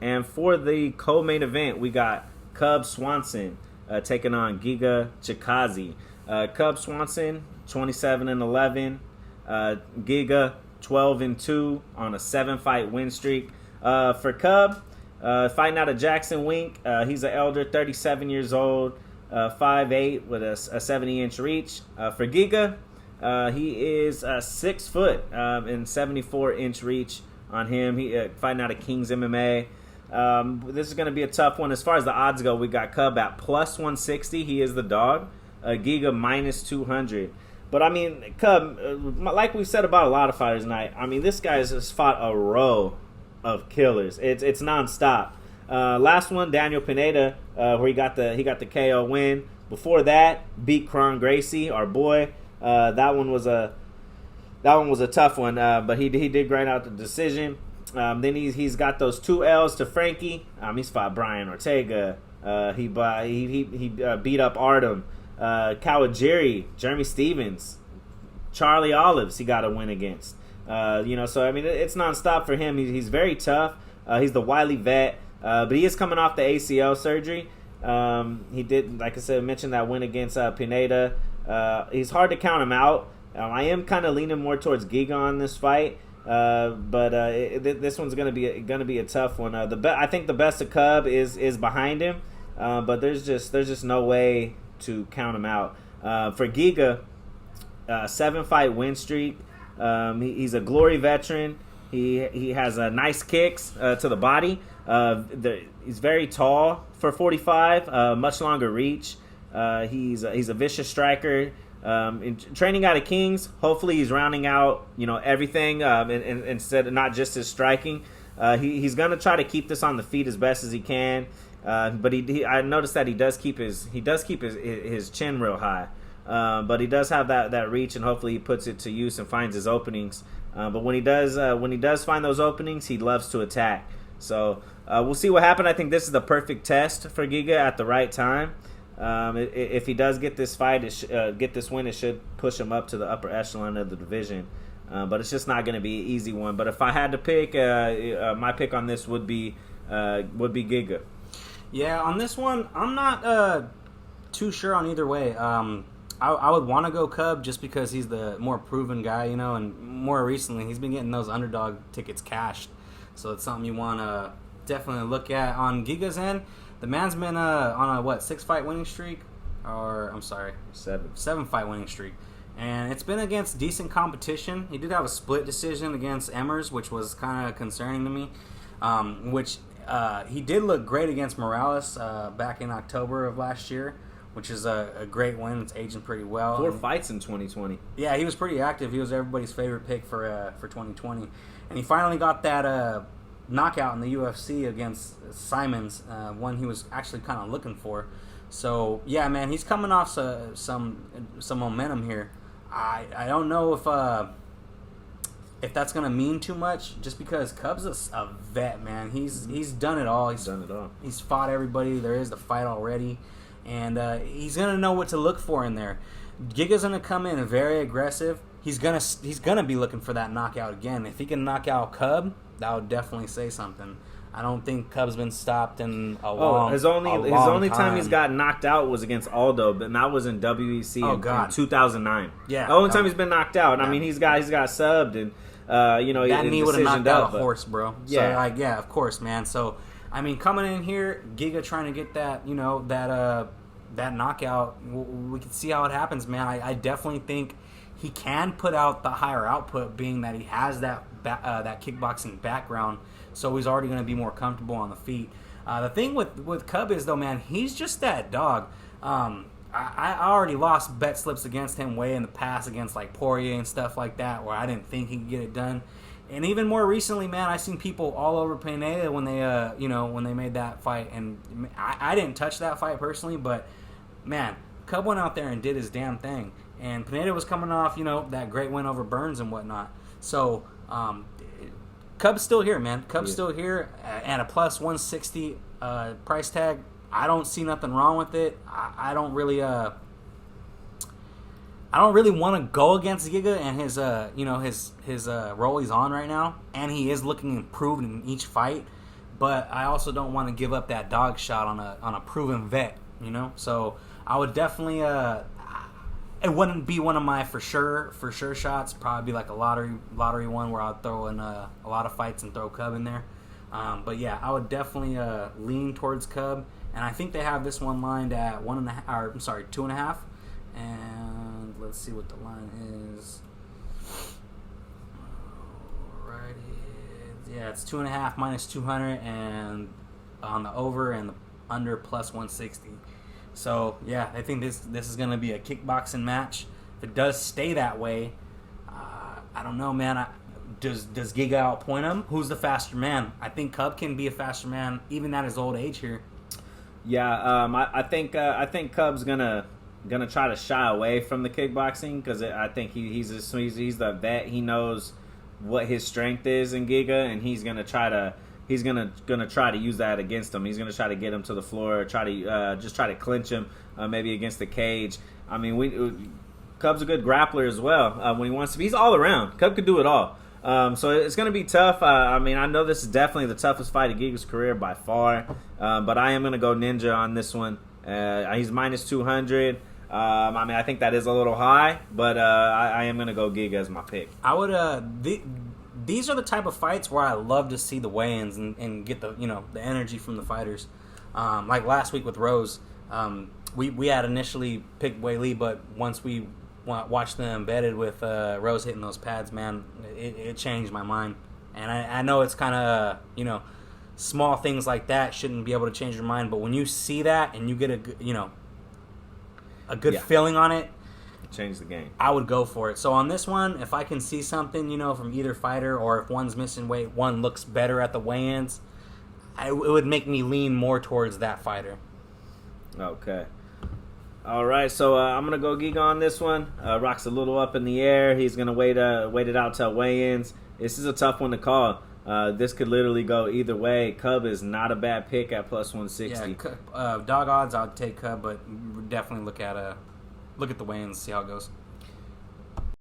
And for the co-main event, we got Cub Swanson taking on Giga Chikadze. Cub Swanson 27-11, Giga 12-2 on a 7-fight win streak. For Cub, fighting out of Jackson Wink, he's an elder, 37 years old, 5'8" with a 70-inch reach. For Giga, he is 6 foot and 74-inch reach on him. He fighting out of King's MMA. This is going to be a tough one. As far as the odds go, we got Cub at plus 160. He is the dog. Giga minus 200. But, I mean, Cub, like we've said about a lot of fighters tonight, I mean, this guy's just fought a row of killers. It's nonstop. Last one, Daniel Pineda, where he got the KO win. Before that, beat Kron Gracie, our boy. That one was a tough one, but he did grind out the decision. Then he's got those 2 L's to Frankie. He's fought Brian Ortega. He beat up Artem. Kawajiri, Jeremy Stevens, Charlie Olives. He got a win against. So I mean it's nonstop for him. He's very tough. He's the wily vet, but he is coming off the ACL surgery. He did, like I said, mention that win against Pineda. He's hard to count him out. I am kind of leaning more towards Giga on this fight. But this one's gonna be a tough one. I think the best of Cub is behind him, but there's just no way to count him out. For Giga, 7-fight win streak. He's a glory veteran. He has nice kicks to the body. He's very tall for 45. Much longer reach. He's a vicious striker. In training out of Kings, hopefully he's rounding out everything, and instead of not just his striking. He's gonna try to keep this on the feet as best as he can, but I noticed that he does keep his chin real high, but he does have that reach, and hopefully he puts it to use and finds his openings. But when he does find those openings, he loves to attack. So we'll see what happens. I think this is the perfect test for Giga at the right time. If he does get this fight, get this win, it should push him up to the upper echelon of the division. But it's just not going to be an easy one. But if I had to pick, my pick on this would be Giga. Yeah, on this one, I'm not too sure on either way. I would want to go Cub just because he's the more proven guy, and more recently he's been getting those underdog tickets cashed. So it's something you want to definitely look at. On Giga's end, the man's been on a 6-fight winning streak, or I'm sorry, 7-fight winning streak, and it's been against decent competition. He did have a split decision against Emmers, which was kind of concerning to me. He did look great against Morales back in October of last year, which is a great win. It's aging pretty well. 4 fights in 2020. Yeah, he was pretty active. He was everybody's favorite pick for 2020, and he finally got that knockout in the UFC against Simons, one he was actually kind of looking for. So yeah, man, he's coming off some momentum here. I don't know if that's gonna mean too much, just because Cub's a vet, man. He's done it all. He's fought everybody there is to fight already, and he's gonna know what to look for in there. Giga's gonna come in very aggressive. He's gonna be looking for that knockout again. If he can knock out Cub, that would definitely say something. I don't think Cub's been stopped in a long time. His only time he's got knocked out was against Aldo, but that was in WEC in 2009. Yeah, the only time he's been knocked out. Yeah. I mean, he's got subbed, and that knee would have knocked out a horse, bro. Yeah, so, of course, man. So I mean, coming in here, Giga trying to get that that knockout. We can see how it happens, man. I definitely think he can put out the higher output, being that he has that kickboxing background, so he's already going to be more comfortable on the feet. The thing with Cub is, though, man, he's just that dog. I already lost bet slips against him way in the past against like Poirier and stuff like that, where I didn't think he could get it done. And even more recently, man, I seen people all over Pineda when they when they made that fight, and I didn't touch that fight personally, but man, Cub went out there and did his damn thing. And Pineda was coming off, that great win over Burns and whatnot. So, Cub's still here, man. Cub's still here at a plus 160 price tag. I don't see nothing wrong with it. I don't really want to go against Giga and his role he's on right now, and he is looking improved in each fight. but I also don't want to give up that dog shot on a proven vet, you know. So I would definitely it wouldn't be one of my for sure shots. Probably be like a lottery one where I'll throw in a lot of fights and throw Cub in there. But yeah, I would definitely lean towards Cub, and I think they have this one lined at 1.5. Or I'm sorry, 2.5. And let's see what the line is. Yeah, it's 2.5 minus 200, and on the over and the under plus 160. So yeah, I think this is gonna be a kickboxing match. If it does stay that way, I don't know, man. Does Giga outpoint him? Who's the faster man? I think Cub can be a faster man even at his old age here. Yeah, I think Cub's gonna try to shy away from the kickboxing because I think he's the vet. He knows what his strength is in Giga, and he's gonna try to use that against him. He's gonna try to get him to the floor, try to clinch him, maybe against the cage. I mean, Cub's a good grappler as well when he wants to be. He's all around. Cub could do it all. So it's going to be tough. I mean, I know this is definitely the toughest fight of Giga's career by far, but I am going to go Ninja on this one. He's minus 200. I mean, I think that is a little high, but I am going to go Giga as my pick. I would. These are the type of fights where I love to see the weigh-ins and get the energy from the fighters. Like last week with Rose, we had initially picked Wei Lee, but once we watched them embedded with Rose hitting those pads, man, it changed my mind. And I know it's kind of small things like that shouldn't be able to change your mind, but when you see that and you get a good feeling on it, change the game. I would go for it. So on this one, if I can see something, from either fighter, or if one's missing weight, one looks better at the weigh-ins, it would make me lean more towards that fighter. Okay. All right, so I'm going to go Giga on this one. Rock's a little up in the air. He's going to wait it out till weigh-ins. This is a tough one to call. This could literally go either way. Cub is not a bad pick at plus 160. Yeah, dog odds, I'd take Cub, but definitely look at the weigh-ins, see how it goes.